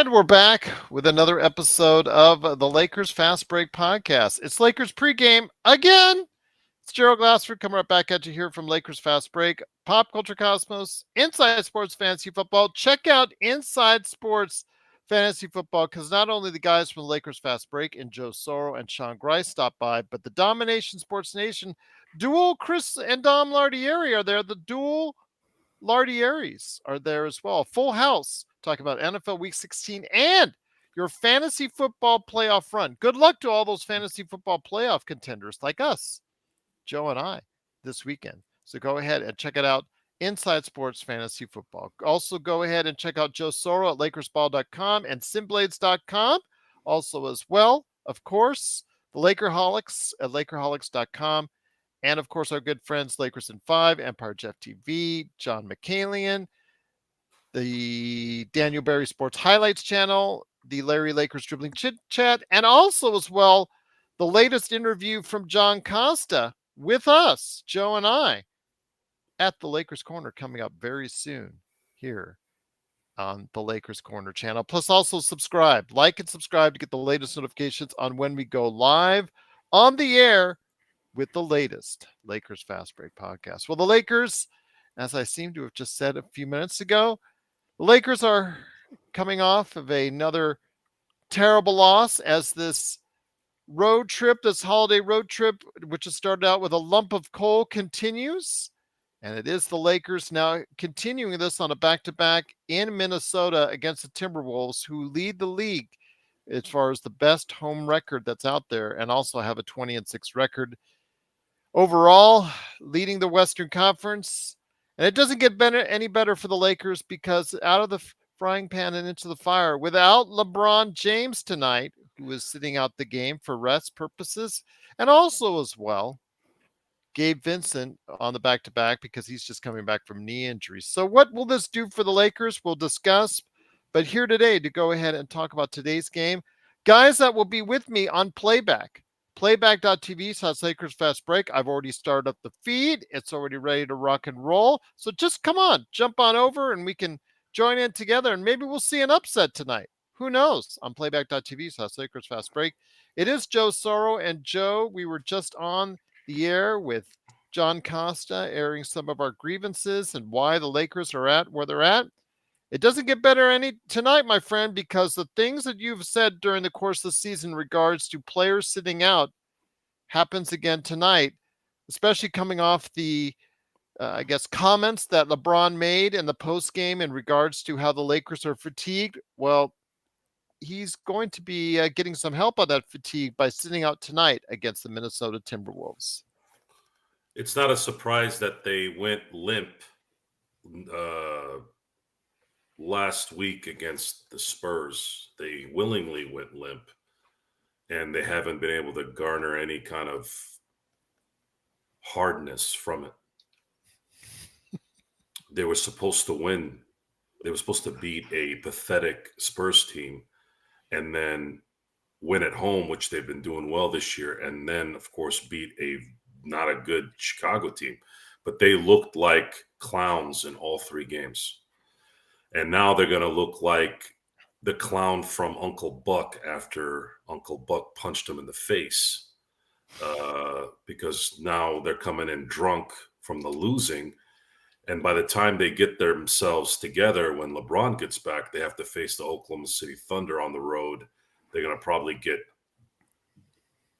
And we're back with another episode of the Lakers Fast Break podcast. It's Lakers pregame again. It's Gerald Glassford coming right back at you here from Lakers Fast Break, Pop Culture Cosmos, Inside Sports Fantasy Football. Check out Inside Sports Fantasy Football because not only the guys from the Lakers Fast Break and Joe Soro and Sean Grice stop by, but the Domination Sports Nation dual Chris and Dom Lardieri are there. The dual Lardieris are there as well. Full house talking about NFL Week 16 and your fantasy football playoff run. Good luck to all those fantasy football playoff contenders like us, Joe and I, this weekend. So go ahead and check it out. Inside Sports Fantasy Football. Also, go ahead and check out Joe Soro at LakersBall.com and Simblades.com. Also, as well, of course, the Lakerholics at Lakerholics.com. And of course, our good friends Lakers in 5, Empire Jeff TV, John McCalian, the Daniel Berry Sports Highlights channel, the Larry Lakers Dribbling Chit Chat, and also as well, the latest interview from John Costa with us, Joe and I, at the Lakers Corner coming up very soon here on the Lakers Corner channel. Plus also subscribe, like and subscribe to get the latest notifications on when we go live on the air with the latest Lakers Fast Break podcast. Well, the Lakers, as I seem to have just said a few minutes ago, the Lakers are coming off of another terrible loss as this road trip, this holiday road trip, which has started out with a lump of coal, continues. And it is the Lakers now continuing this on a back-to-back in Minnesota against the Timberwolves, who lead the league as far as the best home record that's out there and also have a 20-6 record. Overall, leading the Western Conference. And it doesn't get any better for the Lakers because out of the frying pan and into the fire, without LeBron James tonight, who is sitting out the game for rest purposes, and also as well, Gabe Vincent on the back-to-back because he's just coming back from knee injury. So what will this do for the Lakers? We'll discuss. But here today to go ahead and talk about today's game, guys that will be with me on playback. Playback.tv/Lakers Fast Break. I've already started up the feed. It's already ready to rock and roll. So just come on, jump on over and we can join in together and maybe we'll see an upset tonight. Who knows? On playback.tv/Lakers Fast Break. It is Joe Soro, and Joe, we were just on the air with John Costa airing some of our grievances and why the Lakers are at where they're at. It doesn't get better any tonight, my friend, because the things that you've said during the course of the season in regards to players sitting out happens again tonight, especially coming off the, comments that LeBron made in the post game in regards to how the Lakers are fatigued. Well, he's going to be getting some help on that fatigue by sitting out tonight against the Minnesota Timberwolves. It's not a surprise that they went limp last week against the Spurs. They willingly went limp, and they haven't been able to garner any kind of hardness from it. They were supposed to win. They were supposed to beat a pathetic Spurs team and then win at home, which they've been doing well this year, and then, of course, beat a not a good Chicago team. But they looked like clowns in all three games. And now they're going to look like the clown from Uncle Buck after Uncle Buck punched him in the face, because now they're coming in drunk from the losing. And by the time they get themselves together, when LeBron gets back, they have to face the Oklahoma City Thunder on the road. They're going to probably get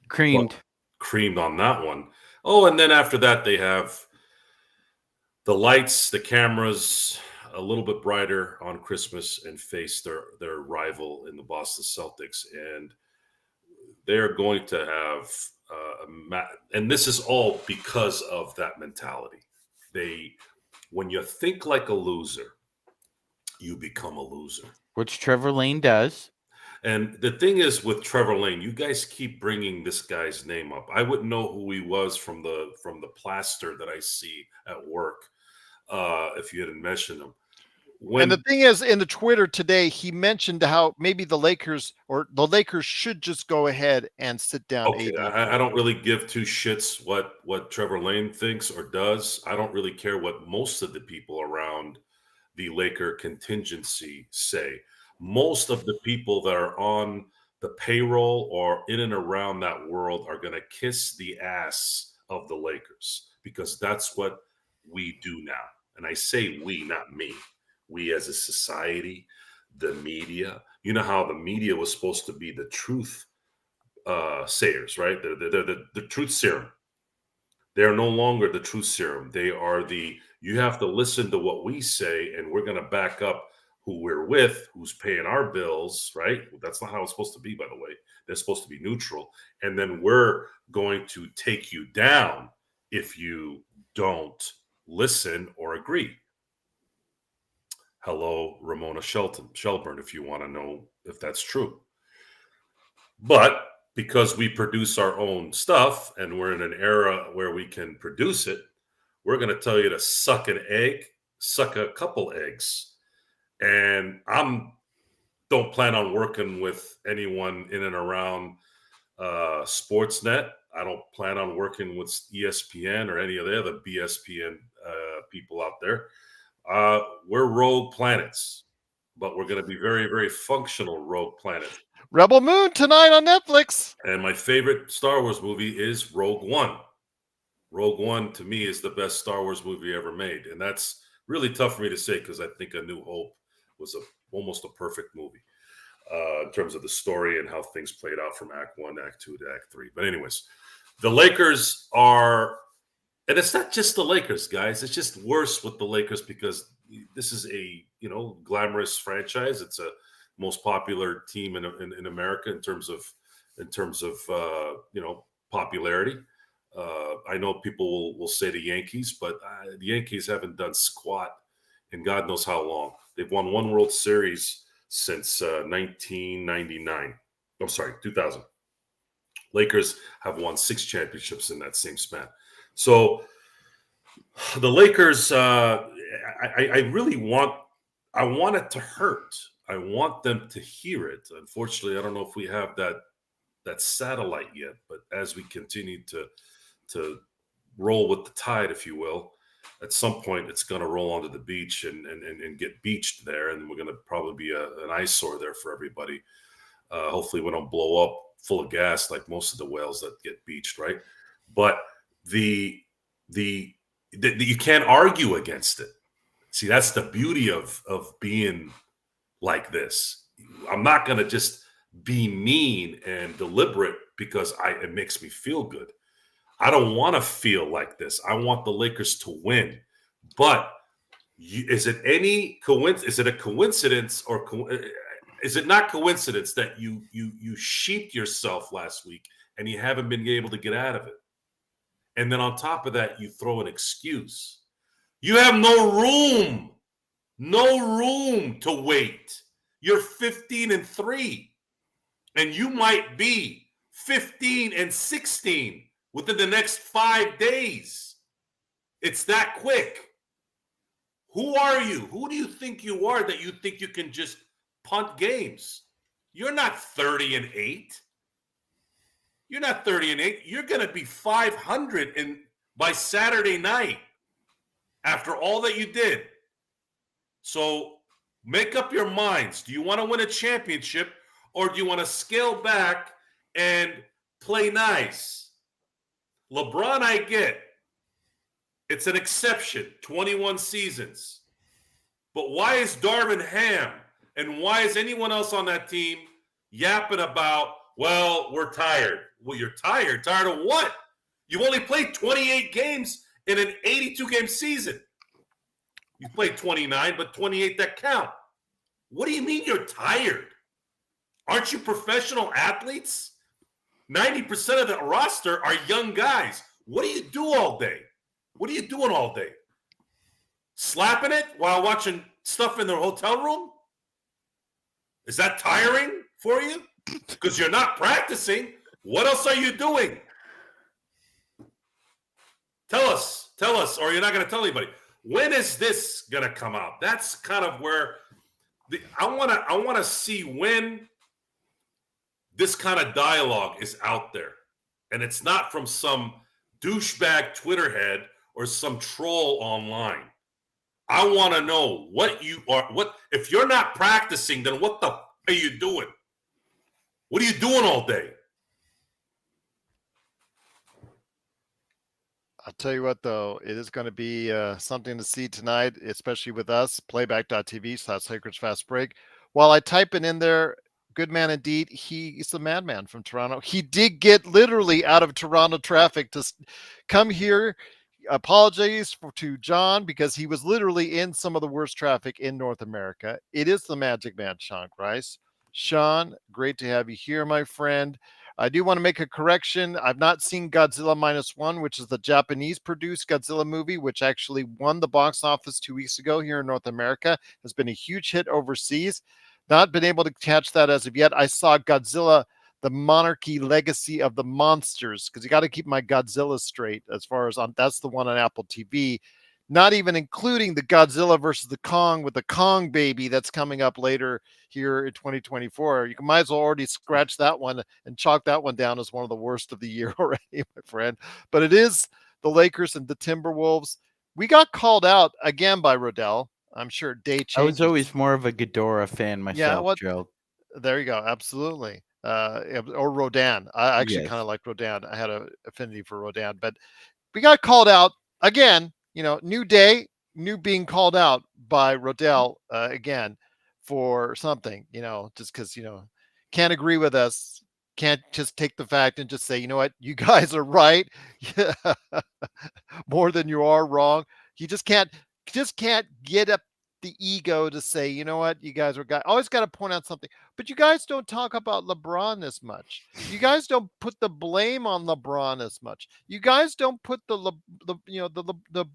creamed on that one. Oh, and then after that, they have the lights, the cameras, a little bit brighter on Christmas and face their rival in the Boston Celtics. And they're going to have, and this is all because of that mentality. When you think like a loser, you become a loser. Which Trevor Lane does. And the thing is with Trevor Lane, you guys keep bringing this guy's name up. I wouldn't know who he was from the plaster that I see at work if you hadn't mentioned him. And the thing is, in the Twitter today, he mentioned how maybe the Lakers should just go ahead and sit down. Okay, I don't really give two shits what Trevor Lane thinks or does. I don't really care what most of the people around the Laker contingency say. most of the people that are on the payroll or in and around that world are going to kiss the ass of the Lakers because that's what we do now. And I say we, not me. We as a society, the media. You know how the media was supposed to be the truth sayers, right? The truth serum. They are no longer the truth serum. They are you have to listen to what we say, and we're going to back up who we're with, who's paying our bills, right? That's not how it's supposed to be, by the way. They're supposed to be neutral. And then we're going to take you down if you don't listen or agree. Hello, Ramona Shelburne, if you want to know if that's true. But because we produce our own stuff and we're in an era where we can produce it, we're going to tell you to suck an egg, suck a couple eggs. And don't plan on working with anyone in and around Sportsnet. I don't plan on working with ESPN or any of the other BSPN people out there. We're rogue planets, but we're going to be very, very functional rogue planets. Rebel Moon tonight on Netflix. And my favorite Star Wars movie is Rogue One. Rogue One, to me, is the best Star Wars movie ever made. And that's really tough for me to say because I think A New Hope was almost a perfect movie in terms of the story and how things played out from Act 1, Act 2 to Act 3. But anyways, the Lakers are, and it's not just the Lakers, guys. It's just worse with the Lakers because this is a, glamorous franchise. It's a most popular team in America in terms of popularity. I know people will say the Yankees, but the Yankees haven't done squat in God knows how long. They've won one World Series since 1999. I'm sorry, 2000. Lakers have won 6 championships in that same span. So the Lakers, I want it to hurt. I want them to hear it. Unfortunately, I don't know if we have that satellite yet, but as we continue to roll with the tide, if you will, at some point it's going to roll onto the beach and get beached there, and we're going to probably be an eyesore there for everybody. Hopefully we don't blow up full of gas like most of the whales that get beached, right? But you can't argue against it. See, that's the beauty of being like this. I'm not going to just be mean and deliberate because it makes me feel good. I don't want to feel like this. I want the Lakers to win. But is it any coincidence? Is it a coincidence or is it not coincidence that you sheeped yourself last week and you haven't been able to get out of it? And then on top of that, you throw an excuse. You have no room to wait. You're 15-3, and you might be 15-16 within the next 5 days. It's that quick. Who are you? Who do you think you are that you think you can just punt games? You're not 30-8. You're not 30-8. You're going to be 500 by Saturday night after all that you did. So make up your minds. Do you want to win a championship or do you want to scale back and play nice? LeBron, I get. It's an exception, 21 seasons. But why is Darvin Ham and why is anyone else on that team yapping about, well, we're tired? Well, you're tired. Tired of what? You've only played 28 games in an 82-game season. You played 29, but 28 that count. What do you mean you're tired? Aren't you professional athletes? 90% of the roster are young guys. What do you do all day? What are you doing all day? Slapping it while watching stuff in the hotel room? Is that tiring for you? Because you're not practicing. What else are you doing? Tell us, or you're not going to tell anybody. When is this going to come out? That's kind of where I want to see when this kind of dialogue is out there. And it's not from some douchebag Twitter head or some troll online. I want to know what you are. What if you're not practicing? Then what the are you doing? What are you doing all day? I'll tell you what, though, it is going to be something to see tonight, especially with us, playback.tv/Lakers Fast Break. While I type it in there, good man indeed, he's the madman from Toronto. He did get literally out of Toronto traffic to come here. Apologies to John because he was literally in some of the worst traffic in North America. It is the Magic Man, Sean Grice. Sean, great to have you here, my friend. I do want to make a correction. I've not seen Godzilla Minus One, which is the Japanese produced Godzilla movie, which actually won the box office 2 weeks ago here in North America. Has been a huge hit overseas. Not been able to catch that as of yet. I saw Godzilla, the Monarchy Legacy of the Monsters, because you got to keep my Godzilla straight as far as that's the one on Apple TV. Not even including the Godzilla versus the Kong with the Kong baby that's coming up later here in 2024. You might as well already scratch that one and chalk that one down as one of the worst of the year already, my friend. But it is the Lakers and the Timberwolves. We got called out again by Rodell. I'm sure day I was changes. always more of a Ghidorah fan Yeah, myself, Joe. there you go. Absolutely. Or Rodan. I actually Yes. kind of like Rodan. I had an affinity for Rodan, but we got called out again. New day, new being called out by Rodell again for something. Just because can't agree with us. Can't just take the fact and just say, you know what, you guys are right more than you are wrong. You just can't get up the ego to say, you know what, you guys are always got to point out something. But you guys don't talk about LeBron as much. You guys don't put the blame on LeBron as much. You guys don't put the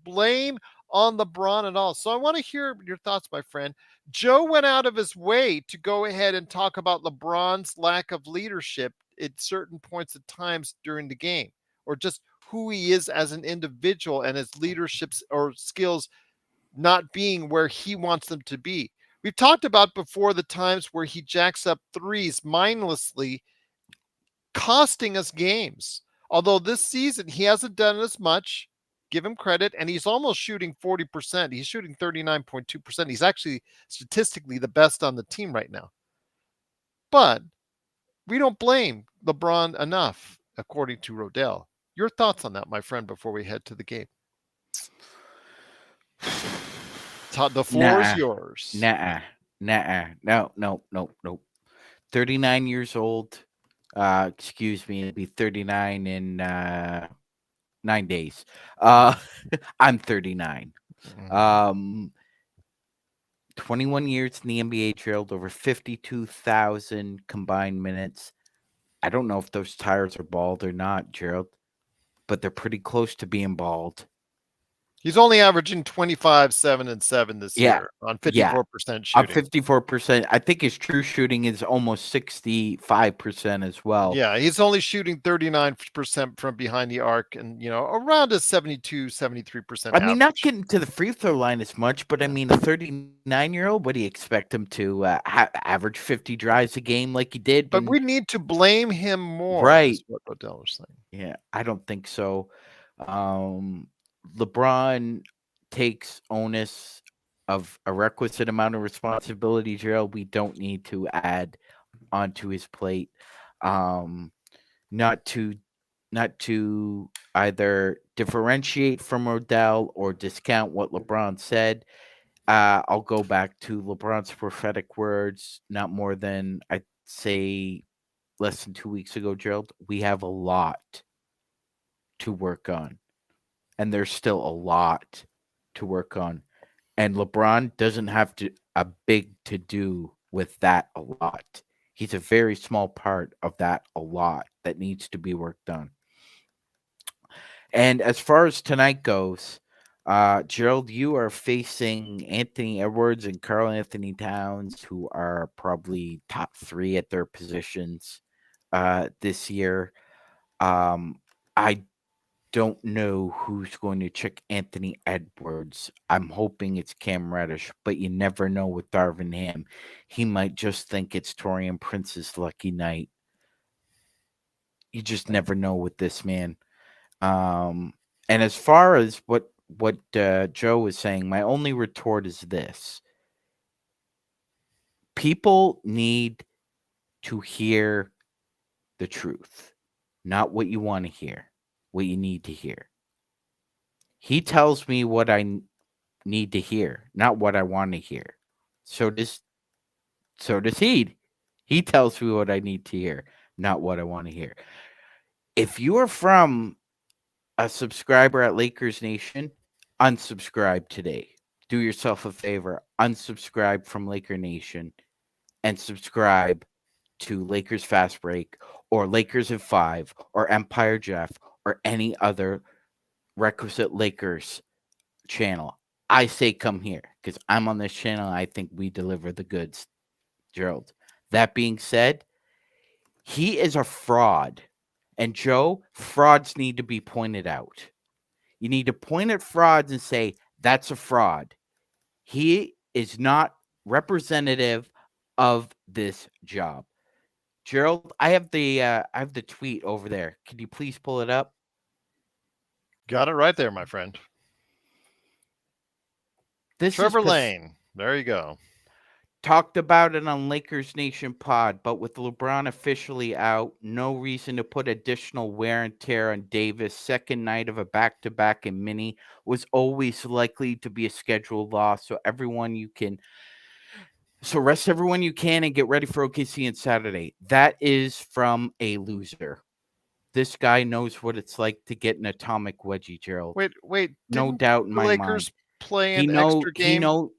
blame on LeBron at all. So I want to hear your thoughts, my friend. Joe went out of his way to go ahead and talk about LeBron's lack of leadership at certain points at times during the game, or just who he is as an individual and his leadership or skills not being where he wants them to be. We've talked about before the times where he jacks up threes mindlessly, costing us games. Although this season he hasn't done as much, give him credit, and he's almost shooting 40%. He's shooting 39.2%. He's actually statistically the best on the team right now. But we don't blame LeBron enough, according to Rodell. Your thoughts on that, my friend, before we head to the game? The floor is yours. No. 39 years old. Excuse me, it'll be 39 in 9 days. I'm 39. 21 years in the NBA, trailed over 52,000 combined minutes. I don't know if those tires are bald or not, Gerald, but they're pretty close to being bald. He's only averaging 25, 7, and 7 this year on 54% shooting. On 54%. I think his true shooting is almost 65% as well. Yeah, he's only shooting 39% from behind the arc and, around a 72, 73% I mean, not average. getting to the free throw line as much, but I mean, a 39-year-old, what do you expect him to average 50 drives a game like he did? But we need to blame him more, Right. is what Odell was saying. Yeah, I don't think so. LeBron takes onus of a requisite amount of responsibility, Gerald. We don't need to add onto his plate. Not to either differentiate from Odell or discount what LeBron said. I'll go back to LeBron's prophetic words not more than, I'd say, less than 2 weeks ago, Gerald. We have a lot to work on. And there's still a lot to work on. And LeBron doesn't have a big to do with that a lot. He's a very small part of that a lot that needs to be worked on. And as far as tonight goes, Gerald, you are facing Anthony Edwards and Karl Anthony Towns, who are probably top 3 at their positions this year. I don't know who's going to check Anthony Edwards. I'm hoping it's Cam Reddish, but you never know with Darvin Ham. He might just think it's Taurean Prince's lucky night. You just never know with this man. And as far as what what Joe was saying, my only retort is this. People need to hear the truth, not what you want to hear, what you need to hear. He tells me what I need to hear, not what I want to hear. So does he. He tells me what I need to hear, not what I want to hear. If you are from a subscriber at Lakers Nation, unsubscribe today. Do yourself a favor, unsubscribe from Laker Nation and subscribe to Lakers Fast Break or Lakers in 5 or Empire Jeff or any other requisite Lakers channel. I say come here because I'm on this channel. I think we deliver the goods, Gerald. That being said, he is a fraud. And Joe, frauds need to be pointed out. You need to point at frauds and say, that's a fraud. He is not representative of this job. Gerald, I have the tweet over there. Can you please pull it up? Got it right there, my friend. This Trevor is Lane. There you go. Talked about it on Lakers Nation Pod, but with LeBron officially out, no reason to put additional wear and tear on Davis. Second night of a back-to-back in Mini was always likely to be a scheduled loss. So rest everyone you can and get ready for OKC on Saturday. That is from a loser. This guy knows what it's like to get an atomic wedgie, Gerald. Wait. No doubt in my Lakers mind. play an extra game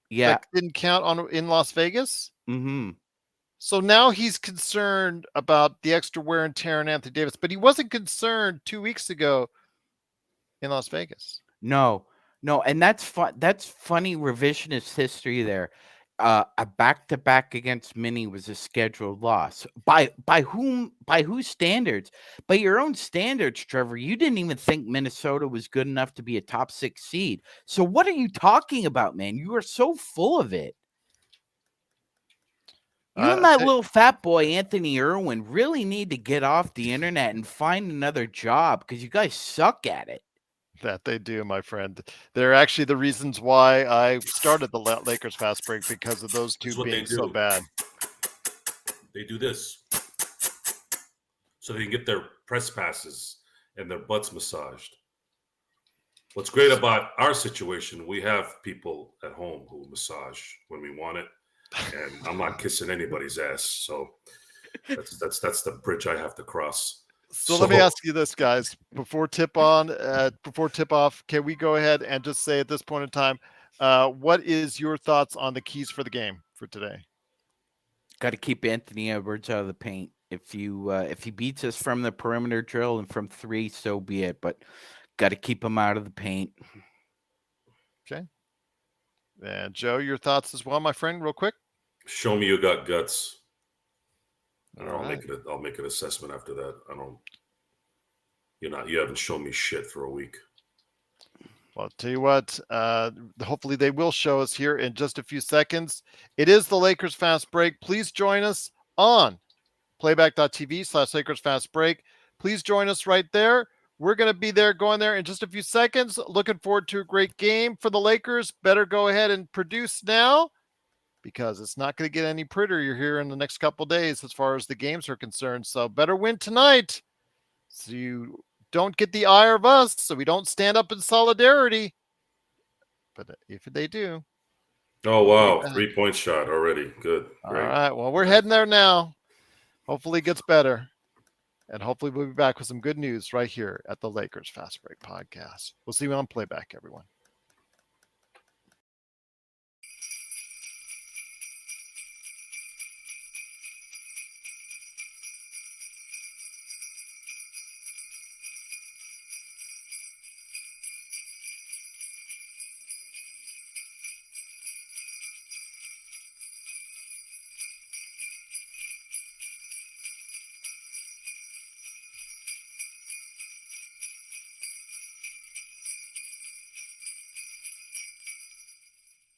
Yeah. that didn't count in Las Vegas? Mm-hmm. So now he's concerned about the extra wear and tear on Anthony Davis, but he wasn't concerned 2 weeks ago in Las Vegas. No, and that's fun. That's funny revisionist history there. A back-to-back against Mini was a scheduled loss. By whom? By whose standards? By your own standards, Trevor. You didn't even think Minnesota was good enough to be a top 6 seed. So what are you talking about, man? You are so full of it. You and that little fat boy, Anthony Irwin, really need to get off the internet and find another job because you guys suck at it. That they do, my friend. They're actually the reasons why I started the Lakers Fast Break, because of those two being so bad. They do this so they can get their press passes and their butts massaged. What's great about our situation, we have people at home who massage when we want it, and I'm not kissing anybody's ass. So that's the bridge I have to cross. So let me ask you this, guys. Before tip off, can we go ahead and just say at this point in time, what is your thoughts on the keys for the game for today? Got to keep Anthony Edwards out of the paint. If he beats us from the perimeter drill and from 3, so be it. But got to keep him out of the paint. Okay. And Joe, your thoughts as well, my friend, real quick. Show me you got guts. And I'll right. make an assessment after that. You haven't shown me shit for a week. Well, I'll tell you what, hopefully they will show us here in just a few seconds. It is the Lakers Fast Break. Please join us on playback.tv/Lakers Fast Break. Please join us right there. We're going to be there, going there in just a few seconds. Looking forward to a great game for the Lakers. Better go ahead and produce now, because it's not going to get any prettier here in the next couple of days as far as the games are concerned. So better win tonight so you don't get the ire of us, so we don't stand up in solidarity. But if they do. Oh, wow. 3-point shot already. Good. Great. All right. Well, we're heading there now. Hopefully it gets better. And hopefully we'll be back with some good news right here at the Lakers Fast Break Podcast. We'll see you on Playback, everyone.